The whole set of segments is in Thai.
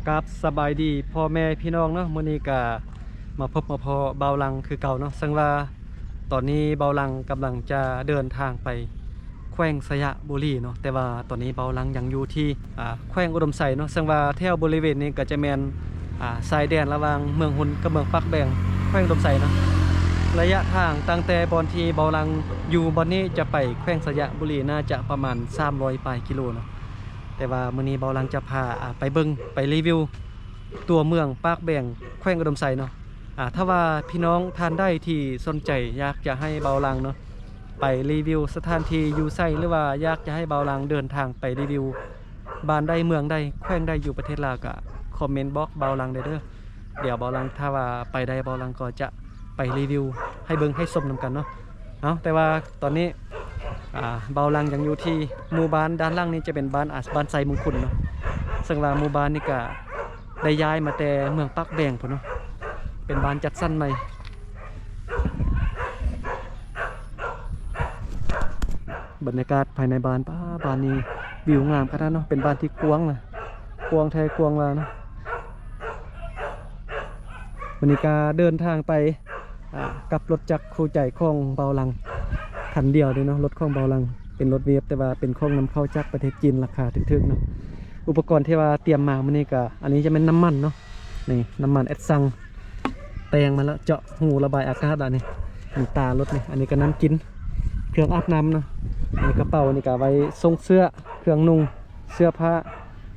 กับสบายดีพ่อแม่พี่น้องเนาะมื้อนี้ก็มาพบมาพอเบาลังคือเก่าเนาะซึ่งว่าตอนนี้เบาลังกำลังจะเดินทางไปแขวงสยบุรีเนาะแต่ว่าตอนนี้เบาลังยังอยู่ที่แขวงอุดมไซเนาะซึ่งว่าแถวบริเวณนี้ก็จะแม่นชายแดนระหว่างเมืองหุนกับเมืองปักแบงแขวงอุดมไซเนาะระยะทางตั้งแต่บอนที่เบาลังอยู่บอนนี้จะไปแขวงสยบุรีน่าจะประมาณ300ปลายกิโลเนาะแต่ว่ามื้อนี้เบาลังจะพาไปเบิ่งไปรีวิวตัวเมืองปากแบงแขวงอุดมไซเนาะถ้าว่าพี่น้องทานได้ที่สนใจอยากจะให้เบาลังเนาะไปรีวิวสถานที่อยู่ไซหรือว่าอยากจะให้เบาลังเดินทางไปรีวิวบ้านใดเมืองใดแขวงใดอยู่ประเทศลาวก็คอมเมนต์บล็อกเบาลังได้เด้อเดี๋ยวเบาลังถ้าว่าไปได้เบาลังก็จะไปรีวิวให้เบิ่งให้ชมนำกันเนาะแต่ว่าตอนนี้เบาลังยังอยู่ที่หมู่บ้านด้านล่างนี้จะเป็นบ้านบ้านไซมงคุลเนาะซึ่งว่าหมู่บ้านนี่ก็ได้ย้ายมาแต่เมืองปักแบงพุ่นเนาะเป็นบ้านจัดสรรใหม่บรรยากาศภายในบ้านบ้านนี้วิวงามขนาดเนาะเป็นบ้านที่กว้างนะกว้างแท้กว้างว่าเนาะวันนี้ก็เดินทางไปกับรถจักรคู่ใจของเบาลังคันเดียวเลยเนาะรถของเบาลังเป็นรถเวฟแต่ว่าเป็นของนำเข้าจากประเทศจีนราคาถึกๆเนาะอุปกรณ์ที่ว่าเตรียมมาวันนี้ก็อันนี้จะเป็นน้ำมันเนาะนี่น้ำมันแอดซังแตงมาแล้วเจาะหูระบายอากาศอันนี้มีตารถนี่อันนี้ก็น้ำกินเครื่องอาบน้ำเนาะอันนี้กระเป๋านี่ก็ไว้ทรงเสื้อเครื่องนุ่งเสื้อผ้า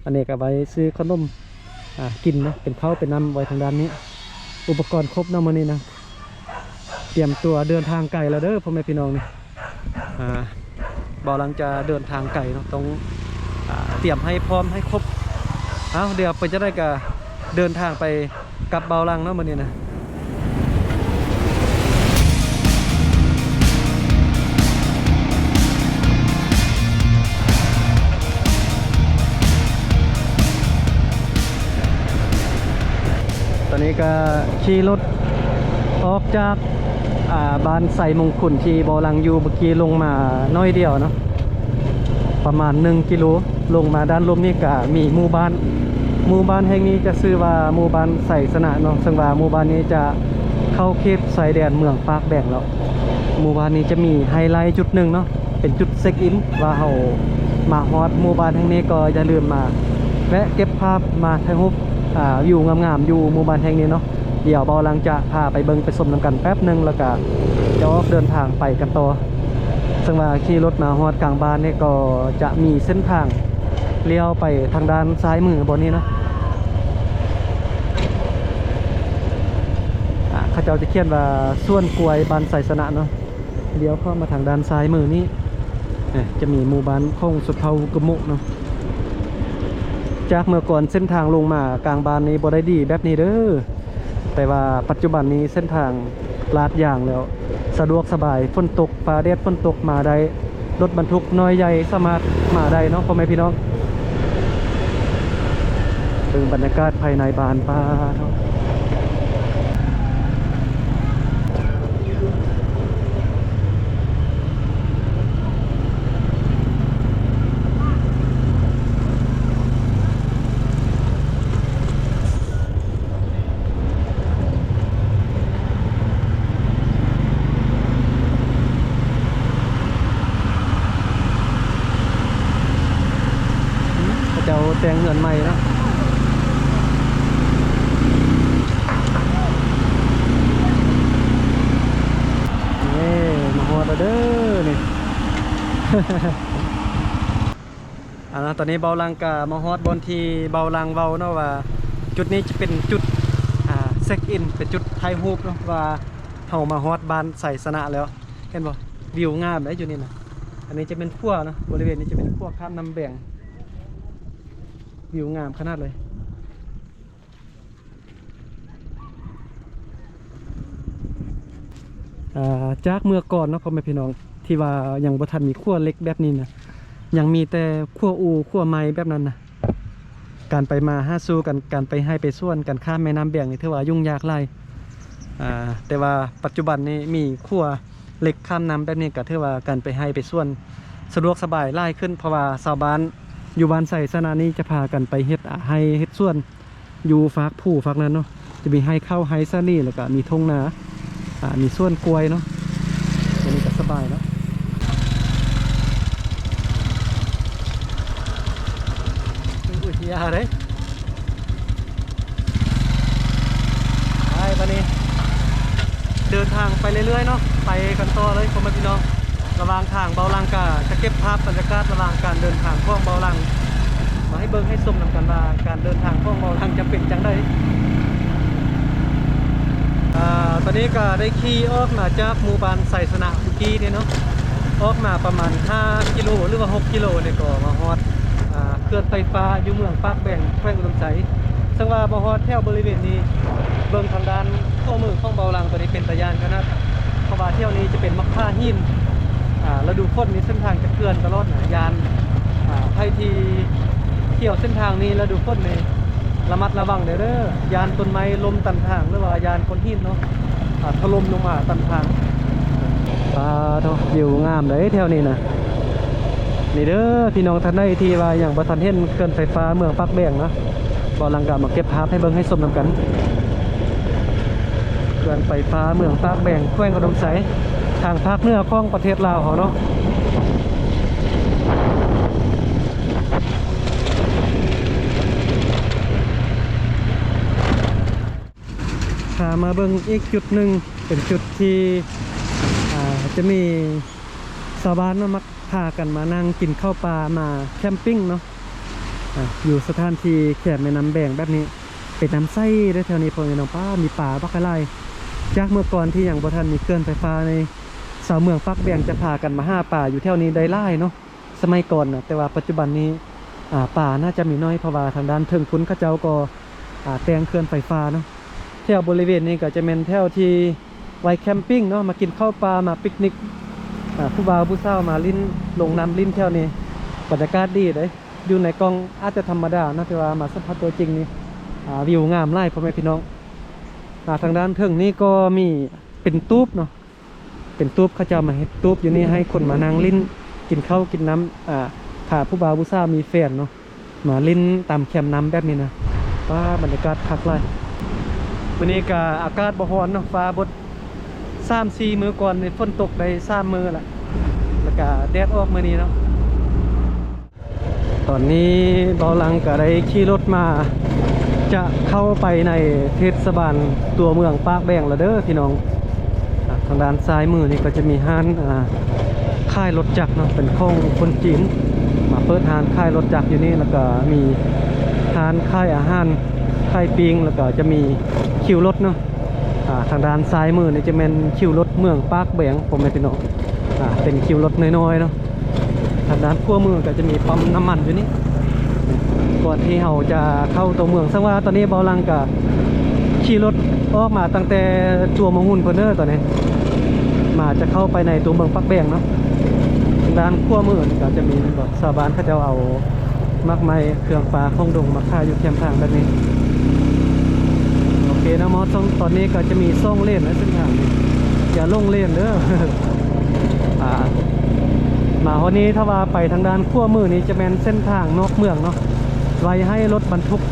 อันนี้ก็ไว้ซื้อขนมกินเนาะเป็นข้าวเป็นน้ำไว้ทางด้านนี้อุปกรณ์ครบเนาะมื้อนี้นะเตรียมตัวเดินทางไกลแล้วเด้อพ่อแม่พี่น้องนี่เบาลังจะเดินทางไกลเนาะต้องเตรียมให้พร้อมให้ครบเดี๋ยวไปจะได้ก็เดินทางไปกับเบาลังเนาะมื้อนี้นะตอนนี้ก็ขี่รถออกจากบ้านไซมงคุลที่เบาลังอยู่เมื่อกี้ลงมาน้อยเดียวเนาะประมาณ1กิโลลงมาด้านลมนี่ก็มีหมู่บ้านแห่งนี้จะชื่อว่าหมู่บ้านไสสนะเนาะซึ่งว่าหมู่บ้านนี้จะเข้าเขตชายแดนเมืองปากแบงแล้วหมู่บ้านนี้จะมีไฮไลท์จุดหนึ่งเนาะเป็นจุดเช็คอินว่าเฮามาฮอดหมู่บ้านแห่งนี้ก็อย่าลืมมาแวะเก็บภาพมาถ่ายรูปอยู่งามๆอยู่หมู่บ้านแห่งนี้เนาะเดี๋ยวเบาลังจะพาไปเบิ่งไปชมนำกันแป๊บนึงแล้วก็จะออกเดินทางไปกันต่อซึ่งว่าขี่รถมาฮอดกลางบ้านนี่ก็จะมีเส้นทางเลี้ยวไปทางด้านซ้ายมือบนนี้นะเขาเจ้าจะเขียนว่าส่วนกล้วยบ้านไสสนะเนาะเลี้ยวเข้ามาทางด้านซ้ายมือนี้จะมีหมู่บ้านคงสุดเทากมุเนาะจากเมื่อก่อนเส้นทางลงมากลางบ้านนี้บ่ได้ดีแบบนี้เด้อแต่ว่าปัจจุบันนี้เส้นทางลาดยางแล้วสะดวกสบายฝนตกฟ้าแดดฝนตกมาได้รถบรรทุกน้อยใหญ่สามารถมาได้เนาะพ่อแม่พี่น้องถึงบรรยากาศภายในบ้านป้าเนาะเจ้าแต่งเงินใหม่เนาะนี่มาฮอดเด้อนี่ ตอนนี้เบาลังกะมาฮอดบนที่เบาลังเว้าเนาะว่าจุดนี้จะเป็นจุดเช็คอินเป็นจุดถ่ายรูปเนาะว่าเฮามาฮอดบ้านไสสนะแล้วเห็นบ่วิวงามเลยอยู่นี่นะอันนี้จะเป็นขั้วเนาะบริเวณนี้จะเป็นขั้วข้ามน้ำแบงวิวงามขนาดเลยจากเมื่อก่อนเนาะพ่อแม่พี่น้องที่ว่ายังบ่ทันมีขั้วเล็กแบบนี้นะยังมีแต่ขั้วขั้วไม้แบบนั้นนะการไปมาห้าสู้กันการไปให้ไปส่วนกันข้ามแม่น้ำแบงนี่ถือว่ายุ่งยากหลายแต่ว่าปัจจุบันนี้มีขั้วเล็กข้ามน้ำแบบนี้ก็ถือว่าการไปให้ไปส่วนสะดวกสบายหลายขึ้นเพราะว่าชาวบ้าน อยู่บ้านใส่สนานี้จะพากันไปเฮ็ดให้เฮ็ดส่วนอยู่ฝากผู้ฝากนั้นเนาะจะมีให้เข้าให้ซะนี่แล้วก็มีทงนามีส่วนกล้วยเนาะอันนี้ก็สบายแล้วอุ้ยยาเลยไปบัดนี้เดินทางไปเรื่อยๆเนาะไปกันต่อเลยพ่อแม่พี่น้องระหว่างทางเบาลังกาจะเก็บภาพบรรยากาศระหว่างการเดินทางของเบาลังมาให้เบิ่งให้ชมนำกันว่าการเดินทางของเบาลังจะเป็นจังไดตอนนี้ก็ได้ขี่ออกมาจากหมู่บ้านไสสนะเมื่อกี้นี่เนาะออกมาประมาณ5กิโลหรือว่า6กิโลเนี่ยก็มาฮอดเขื่อนไฟฟ้าอยู่เมืองปากแบ่งแขวงอุดมไซซึ่งว่ามาฮอดแถวบริเวณนี้เบิ่งทางด้านข้อมือของเบาลังตัวนี้เป็นตะยานขนาดเพราะว่าเที่ยวนี้จะเป็นมักค่าหินเราดูคนนี้เส้นทางจะเกลื่อนตลอดนะยานใครที่เที่ยวเส้นทางนี้แล้วดูคนนี้ระมัดระวังเด้อยานต้นไม้ลมตันทางหรือว่ายานคนหินเนาะถล่มลงมาตันทางเนาะวิวงามเลยแถวนี้นะนี่เด้อพี่น้องท่านใดที่ว่าอย่างบ่ทันเห็นเขื่อนไฟฟ้าเมืองปากแบ่งนะบ่ลังกะมาเก็บภาพให้เบิ่งให้ชมนำกันเขื่อนไฟฟ้าเมืองปากแบ่งแขวงอุดมไซทางภาคเหนือของประเทศลาวเขาเนาะพามาเบิ่งอีกจุดหนึ่งเป็นจุดที่จะมีชาวบ้านมักพากันมานั่งกินข้าวปลามาแคมปิ้งเนาะอยู่สถานที่แคบแม่น้ำแบ่งแบบนี้เป็นน้ำใสได้แถวนี้พอมีน้องป้ามีป่าบักอะไรจากเมื่อก่อนที่อย่างบ่ทันมีเคลื่อนไฟฟ้าในสาวเมืองปากแบ่งจะพากันมาห้าป่าอยู่แถวนี้ได้ไล่เนาะสมัยก่อนนะแต่ว่าปัจจุบันนี้ป่าน่าจะมีน้อยเพราะว่าทางด้านเทิงคุณเขาเจ้าก็แต่งเคลื่อนไฟฟ้าเนาะแถวบริเวณนี้ก็จะเป็นแถวที่ไว้แคมปิ้งเนาะมากินข้าวปลามาปิกนิกผู้บ่าวผู้สาวมาลิ้นลงน้ำลิ้นแถวนี้บรรยากาศดีเลยอยู่ในกล้องอาจจะธรรมดานะแต่ว่ามาสัมผัสตัวจริงนี่วิวงามไล่พ่อแม่พี่น้องทางด้านเทิงนี้ก็มีเป็นตูบเนาะเป็นตูบเขาจะมาให้ตูบอยู่นี่ให้คนมานั่งลิ้นกินข้าวกินน้ำถ้าผู้บ่าวผู้สาวมีแฟนเนาะมาลิ้นตามแคมน้ำแบบนี้นะว่าบรรยากาศคักเลยวันนี้ก็อากาศบ่ร้อนเนาะฟ้าบด3-4 มื้อก่อนฝนตกได้3 มื้อละแล้วก็แดดออกมื้อนี้เนาะตอนนี้เบาลังก็ได้ขี่รถมาจะเข้าไปในเทศบาลตัวเมืองปากแบ่งแล้วเด้อพี่น้องทางด้านซ้ายมือนี่ก็จะมีห้านค่ายรถจักรเนาะเป็นของคนจีนมาเปิดห้านค่ายรถจักรอยู่นี่แล้วก็มีห้านค่ายอาหารค่ายปิงแล้วก็จะมีคิวรถเนาะทางด้านซ้ายมือนี่จะเป็นคิวรถเมืองปากแบ่งผมไม่พี่น้องเป็นคิวรถน้อยๆเนาะทางด้านขั้วมือก็จะมีปั๊มน้ำมันอยู่นี่ก่อนที่เราจะเข้าตัวเมืองซึ่งว่าตอนนี้เบาลังกับขี่รถออกมาตั้งแต่ตัวมงหุ่นเพนเนอร์ตอนนี้มาจะเข้าไปในตัวเมืองปักแบงเนาะทางด้านขั้วมือก็จะมีชาวบ้านเขาจะเอามากมายเครื่องปลาข้องดงมาขายอยู่เทียมทางแบบนี้โอเคนะมอสตอนนี้ก็จะมีซ่องเล่นนะเส้นทางนี้อย่าลงเล่นเด้อ มาวันนี้ถ้าว่าไปทางด้านขั้วมือนี้จะเป็นเส้นทางนอกเมืองเนาะไว้ให้รถบรรทุก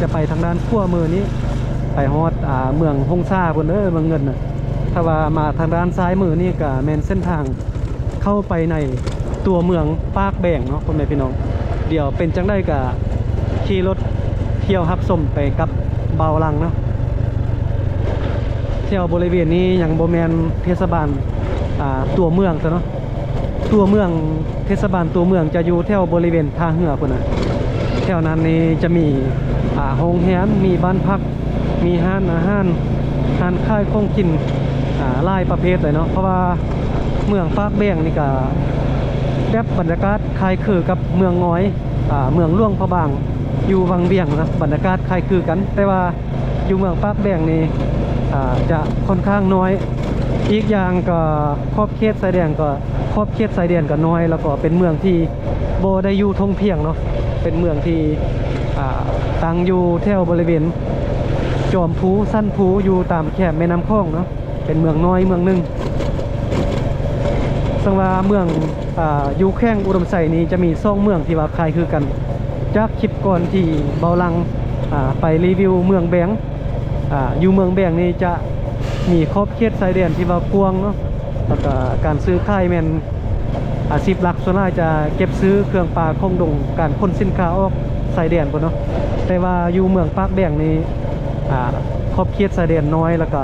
จะไปทางด้านขั้วมือนี้ไปฮอดเมืองฮงซ่าบนเมืองเงินนะถ้าว่ามาทางด้านซ้ายมือนี่ก็เป็นเส้นทางเข้าไปในตัวเมืองปากแบ่งเนาะคนใดพี่น้องเดี๋ยวเป็นจังได้กับขี่รถเที่ยวฮับส้มไปกับเบาลังเนาะเที่ยวบริเวณนี้อย่างโบแมนเทศบาลตัวเมืองซะเนาะตัวเมืองเทศบาลตัวเมืองจะอยู่แถวบริเวณท่าเหือพุ่นน่ะแถวนั้นนี่จะมีโรงแรมมีบ้านพักมีห้านอาหารห้านค่ายของกินหลายประเภทเลยเนาะเพราะว่าเมืองปากแบ่งนี่ก็แบบบรรยากาศคล้ายคือกับเมืองน้อยเมืองหลวงพระบางอยู่วังเวียงนะบรรยากาศคล้ายคือกันแต่ว่าอยู่เมืองปากแบ่งนี่จะค่อนข้างน้อยอีกอย่างก็ขอบเขตชายแดนก็ขอบเขตชายแดนก็น้อยแล้วก็เป็นเมืองที่โบได้อยู่ทงเพียงเนาะเป็นเมืองที่ตั้งอยู่แถวบริเวณจอมพูสั้นพูอยู่ตามแคบแม่น้ำคลองเนาะเป็นเมืองน้อยเมืองหนึ่ง ซึ่งว่าเมืองอยู่แข้งอุดมไซนี้จะมี2เมืองที่ว่าคล้ายคือกันจากคลิปก่อนที่เบาลังไปรีวิวเมืองแบงอยู่เมืองแบงนี่จะมีขอบเขตชายแดนที่ว่ากว้างเนาะแล้วก็การซื้อขายแม่นอาชีพหลักส่วนใหญ่จะเก็บซื้อเครื่องปลาคงดงการขนสินค้าออกชายแดนพุ่นเนาะแต่ว่าอยู่เมืองปากแบงนี่ขอบเขตชายแดนน้อยแล้วก็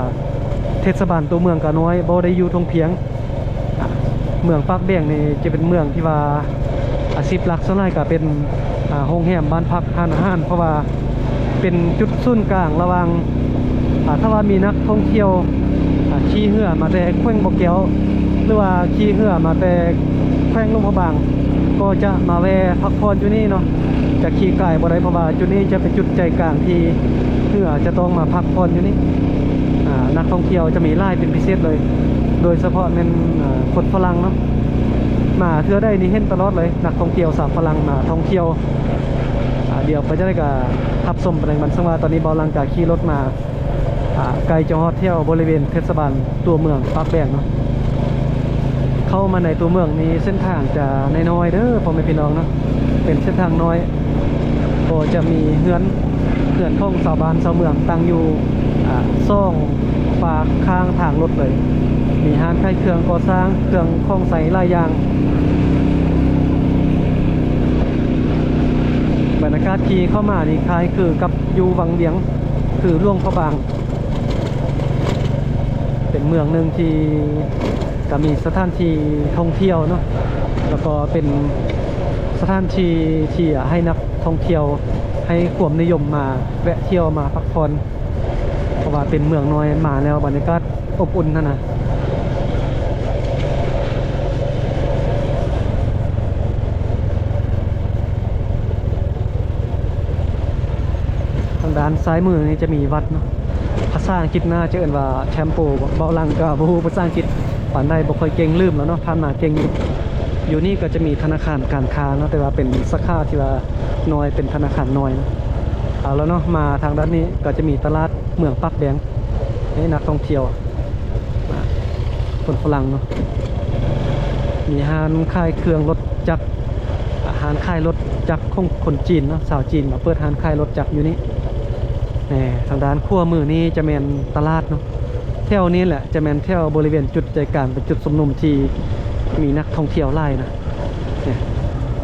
เทศบาลตัวเมืองก็น้อยบ่ได้อยู่ทงเพียงเมืองปากแบงนี่จะเป็นเมืองที่ว่าอาชีพหลักส่วนใหญ่ก็เป็นโรงแรมบ้านพักร้านอาหารเพราะว่าเป็นจุดศูนย์กลางระหว่างถ้าว่ามีนักท่องเที่ยวขี่เรือมาแต่แขวงบ่อแก้วหรือว่าขี่เรือมาแต่แขวงหลวงพระบางก็จะมาแวะพักผ่อนอยู่นี่เนาะจะขี่ไก่บ่ได้เพราะว่าจุดนี้จะเป็นจุดใจกลางที่เรือจะต้องมาพักผ่อนอยู่นี่นักท่องเที่ยวจะมีไล่เป็นพิเศษเลยโดยเฉพาะเป็นคนฝรั่งเนาะมาเทื่อได้นี่เห็นตลอดเลยนักท่องเที่ยวสาวฝรั่งมาท่องเที่ยวเดี๋ยวไปจะได้กับทับสมประเด็นมันซึ่งว่าตอนนี้เบาลังจากขี่รถมาไกลจะฮอดเที่ยวบริเวณเทศบาลตัวเมืองปากแบงเนาะเข้ามาในตัวเมืองนี้เส้นทางจะน้อยๆเด้อพ่อแม่พี่น้องเนาะเป็นเส้นทางน้อยก็จะมีเฮือนท่องชาวบ้านชาวเมืองตั้งอยู่ซ่องฝากข้างทางรถเลยมีห้างขายเครื่องก่อสร้างเครื่องคล้องใส่หลายอย่างบรรยากาศขี่เข้ามานี่คล้ายคือกับอยู่วังเวียงคือหลวงพระบางเป็นเมืองหนึ่งที่ก็มีสถานที่ท่องเที่ยวเนาะแล้วก็เป็นสถานที่ที่ให้นักท่องเที่ยวให้ความนิยมมาแวะเที่ยวมาพักผ่อนเพราะว่าเป็นเมืองน้อยมาแล้วบรรยากาศอบอุ่นนะทางด้านซ้ายมือนี่จะมีวัดเนาะภาษาอังกฤษน่าจะเอ่นว่าแชมโปเบาลังก็บ่ฮู้ภาษาอังกฤษปานใดบ่ค่อยเก่งลืมแล้วเนาะผ่านมาเก่งอยู่นี่ก็จะมีธนาคารการค้าเนาะแต่ว่าเป็นสาขาที่ว่าน้อยเป็นธนาคารน้อยนะเอาแล้วเนาะมาทางด้านนี้ก็จะมีตลาดเมืองปากแบงให้นักท่องเที่ยวคนฝรั่งเนาะมีห้างขายเครื่องรถจักรห้างขายรถจักรของคนจีนเนาะสาวจีนมาเปิดห้างขายรถจักรอยู่นี่ทางด้านขั้วมือนี้จะเป็นตลาดเนาะแถวนี้แหละจะเป็นแถวบริเวณจุดใจกลางเป็นจุดสมนุมที่มีนักท่องเที่ยวไล่นะเนี่ย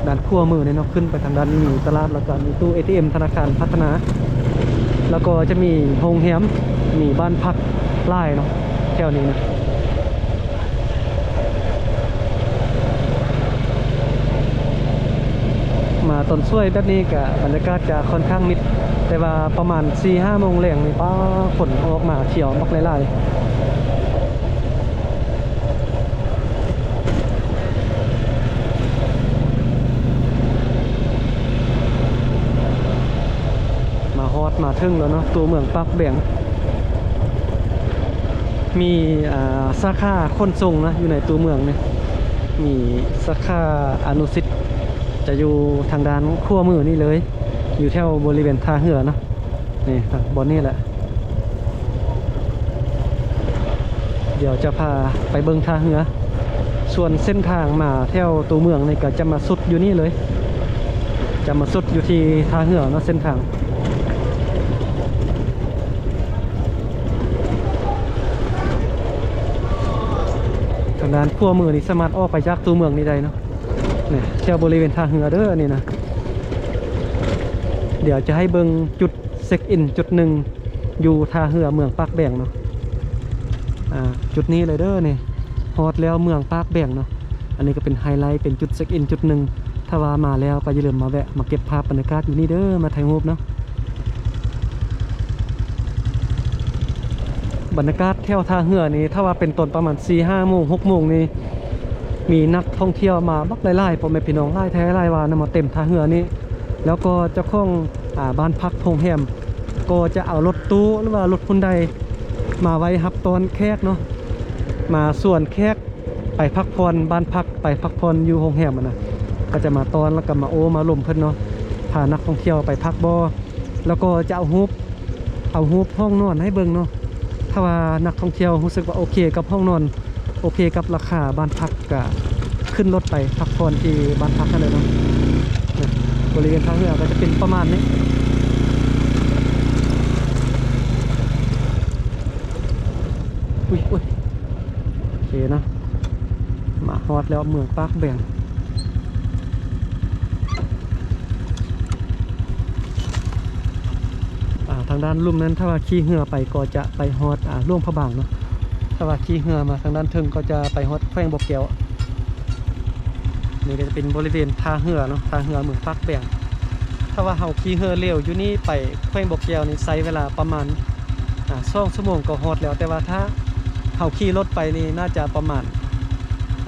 ด้านขั้วมือเนี่ยเนาะขึ้นไปทางด้านนี้มีตลาดแล้วก็มีตู้ ATM ธนาคารพัฒนาแล้วก็จะมีโรงแรมมีบ้านพักไล่เนาะแถวนี้นะมาต้นช่วยแบบนี้กับบรรยากาศจะค่อนข้างมิดแต่ว่าประมาณ 4-5 โมงแรงนี่ป้าฝนออกมาเที่ยวบักไล่มาฮอดมาถึงแล้วเนาะตัวเมืองปากแบงมีสาขาขนส่งนะอยู่ในตัวเมืองเนี่ยมีสาขาอนุสิทธิ์จะอยู่ทางด้านขั้วมือนี่เลยอยู่แถวบริเวณท่าเรือเนาะนี่บนนี่แหละเดี๋ยวจะพาไปเบิ่งท่าเรือส่วนเส้นทางมาแถวตัวเมืองนี่ก็จะมาสุดอยู่นี่เลยจะมาสุดอยู่ที่ท่าเรือเนาะเส้นทางทางด้านขั้วมือนี่สามารถออกไปจากตัวเมืองนี่ได้เนาะเนี่ยแถวบริเวณท่าเรือเด้อนี่นะเดี๋ยวจะให้เบิ่งจุดเช็คอินจุดหนึ่งอยู่ท่าเรือเมืองปากแบงเนาะจุดนี้เลยเด้อนี่ฮอดแล้วเมืองปากแบงเนาะอันนี้ก็เป็นไฮไลท์เป็นจุดเช็คอินจุดหนึ่งถ้าว่ามาแล้วก็อย่าลืมมาแวะมาเก็บภาพบรรยากาศอยู่นี่เด้อมาถ่ายรูปเนาะบรรยากาศแถวท่าเรือนี่ถ้าว่าเป็นตอนประมาณ 4-5 โมง 6 โมงนี่มีนักท่องเที่ยวมาบักไล่ๆพ่อแม่พี่น้องไล่แท้ไล่วานะมาเต็มท่าเรือนี้แล้วก็เจ้าของบ้านพักโรงแรมก็จะเอารถตู้หรือว่ารถคนใดมาไว้รับตอนแขกเนาะมาส่วนแขกไปพักผ่อนบ้านพักไปพักผ่อนอยู่โรงแรมนะก็จะมาตอนแล้วก็มาโอมาลมเพิ่นเนาะพานักท่องเที่ยวไปพักบ่แล้วก็จะเอารูปห้องนอนให้เบิ่งเนาะถ้าว่านักท่องเที่ยวรู้สึกว่าโอเคกับห้องนอนโอเคกับราคาบ้านพักก็ ขึ้นรถไปพักผ่อนที่บ้านพักกันเลยเนาะเนี่ยบริเวณทางเหนือก็จะเป็นประมาณนี้อุ้ยโอเคนะมาฮอดแล้วเมืองปากแบ่งทางด้านลุ่มนั้นถ้าว่าขี่เหือไปก็จะไปฮอดร่วงพระบางเนาะถ้าว่าขี่เหือมาทางด้านทึงก็จะไปฮอดแขวงบ่อแก้วนี่ก็จะเป็นบริเวณท่าเหือเนาะท่าเหือเมืองปากแบ่งถ้าว่าเฮาขี่เหือเร็วอยู่นี่ไปแขวงบ่อแก้วนี่ใช้เวลาประมาณ2 ชั่วโมงก็ฮอดแล้วแต่ว่าถ้าเฮาขี่รถไปนี่น่าจะประมาณ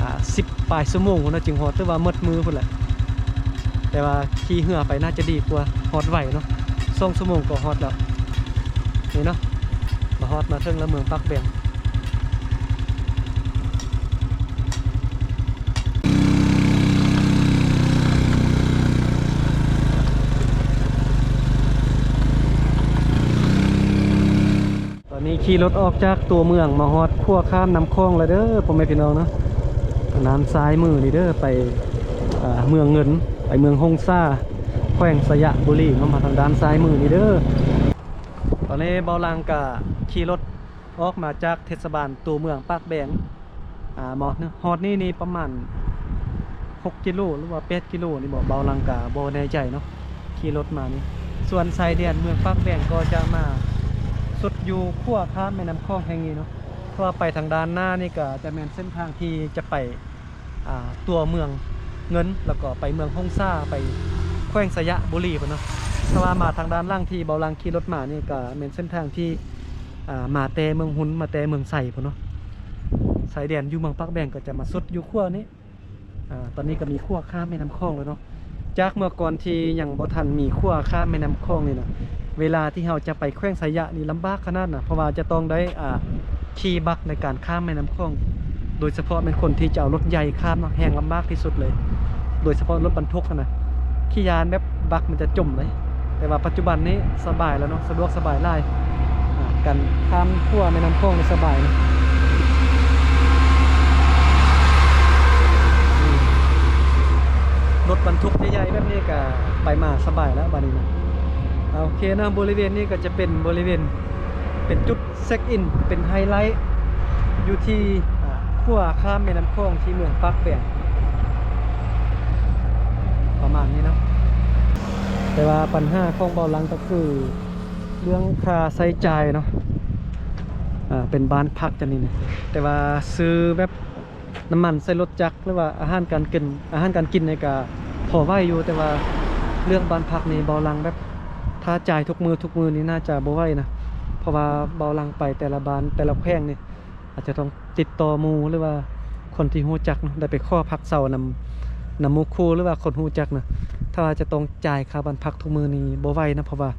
10 ปลายชั่วโมงพุ่นน่ะจึงฮอดแต่ว่าหมดมือพุ่นแหละแต่ว่าขี่เหือไปน่าจะดีกว่าฮอดไวเนาะ2 ชั่วโมงก็ฮอดแล้วนี่เนาะมาฮอดมาถึงแล้วเมืองปากแบ่งตอนนี้ขี่รถออกจากตัวเมืองมาฮอดขั้วข้ามน้ำคลองแล้วเด้อพ่อแม่พี่น้องเนาะน้ำซ้ายมือนี่เด้อไปเมืองเงินไปเมืองฮงซ่าแขวงสยบุรีมาทางด้านซ้ายมือนี่เด้อตอนนี้เบาลังกะขี่รถออกมาจากเทศบาลตัวเมืองปากแบงหมอฮอดนี่ประมาณ6 กิโลหรือว่า8 กิโลนี่บอกเบาลังกะบ่แน่ใจเนาะขี่รถมานี่ส่วนชายแดนเมืองปากแบงก็จะมาสุดอยู่ขั้วข้ามแม่น้ำคลองแห่งนี้เนาะเพราะว่าไปทางด้านหน้านี่ก็จะเป็นเส้นทางที่จะไปตัวเมืองเงินแล้วก็ไปเมืองฮงซ่าไปแขวงสยบุรีพุ่นเนาะถ้าว่ามาทางด้านล่างที่เบาลังขี่รถมานี่ก็เป็นเส้นทางที่มาแต่เมืองหุนมาแต่เมืองไส่พุ่นเนาะสายแดนอยู่เมืองปากแบงก็จะมาสุดอยู่ขั้วนี้ตอนนี้ก็มีขั้วข้ามแม่น้ำคลองแล้วเนาะจากเมื่อก่อนที่ยังบ่ทันมีขั้วข้ามแม่น้ำคลองนี่นะเวลาที่เราจะไปแขวงสยนี่ลำบากขนาดน่ะเพราะว่าจะต้องได้ขี่บักในการข้ามแม่น้ำคลองโดยเฉพาะเป็นคนที่จะเอารถใหญ่ข้ามเนาะแห่งลำบากที่สุดเลยโดยเฉพาะรถบรรทุกนะขี่ยานแบบบักมันจะจมเลยแต่ว่าปัจจุบันนี้สบายแล้วเนาะสะดวกสบายไล่กันข้ามขั้วแม่น้ำคลองสบายนะรถบรรทุกใหญ่ๆแบบนี้ก็ไปมาสบายแล้วบัดนี้นะโอเคนะบริเวณนี้ก็จะเป็นบริเวณเป็นจุดเช็คอินเป็นไฮไลท์อยู่ที่ขั้วข้ามแม่น้ำคลองที่เมืองปากแบ่งประมาณนี้นะแต่ว่าปัญหาของเบาลังก็คือเรื่องค่าใช้จ่ายเนาะเป็นบ้านพักจังนี่นะแต่ว่าซื้อแบบน้ำมันใส่รถจักรหรือว่าอาหารการกินในกาพอไหวอยู่แต่ว่าเรื่องบ้านพักนี่เบาลังแบบถ้าจ่ายทุกมือนี่น่าจะบ่ไหวนะเพราะว่าเบาลังไปแต่ละบ้านแต่ละแขวงนี่อาจจะต้องติดต่อหมู่หรือว่าคนที่ฮู้จักนะได้ไปขอพักเซานำหมู่คู่หรือว่าคนฮู้จักนะถ้าว่าจะต้องจ่ายค่าบ้านพักทุกมือนี่บ่ไหวนะเพราะว่า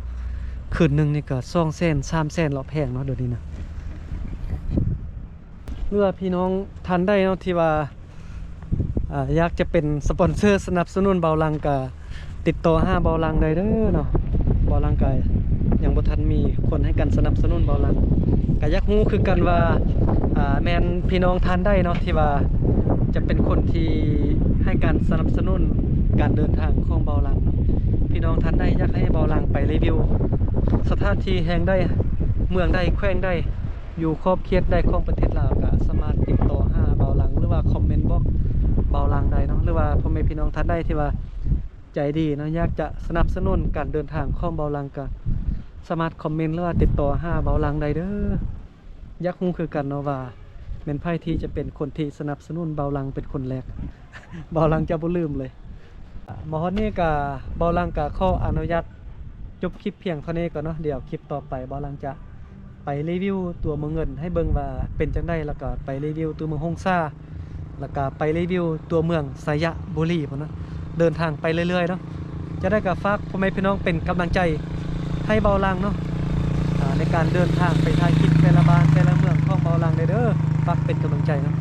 คืนนึงนี่ก็200,000 300,000แล้วแพงเนาะเดี๋ยวนี้นะเมื่อพี่น้องทันได้เนาะที่ว่าอยากจะเป็นสปอนเซอร์สนับสนุนเบาลังก็ติดต่อหาเบาลังได้เด้อเนาะเบาลังก็ยังบ่ทันมีคนให้กันสนับสนุนเบาลังก็อยากรู้คือกันว่าแม่นพี่น้องทันได้เนาะที่ว่าจะเป็นคนที่ให้การสนับสนุนการเดินทางของเบาลังเนาะพี่น้องทันได้อยากให้เบาลังไปรีวิวสถานที่แห่งใดเมืองใดแขวงใดอยู่ครอบเขตใดของประเทศลาวก็สามารถติดต่อหาเบาลังหรือว่าคอมเมนต์บอกเบาลังได้เนาะหรือว่าพ่อแม่พี่น้องท่านใดที่ว่าใจดีเนาะอยากจะสนับสนุนการเดินทางของเบาลังก็สามารถคอมเมนต์หรือว่าติดต่อหาเบาลังได้เด้ออยากรู้คือกันเนาะว่าเป็นไผที่จะเป็นคนที่สนับสนุนเบาลังเป็นคนแรก เบาลังจะบ่ลืมเลยหมอฮอดนี่ก็เบาลังก็ขออนุญาตจบคลิปเพียงเท่านี้ก่อนเนาะเดี๋ยวคลิปต่อไปเบาลังจะไปรีวิวตัวเมืองเงินให้เบิ่งว่าเป็นจังได๋แล้วก็ไปรีวิวตัวเมืองฮงซ่าแล้วก็ไปรีวิวตัวเมืองสยบุรีพุ่นนะเดินทางไปเรื่อยๆเนาะจะได้ก็ฝากพ่อแม่พี่น้องเป็นกำลังใจให้เบาลังเนาะในการเดินทางไปถ่ายคลิปแต่ละบ้านแต่ละเมืองของเบาลังเด้อฝากเป็นกำลังใจเนาะ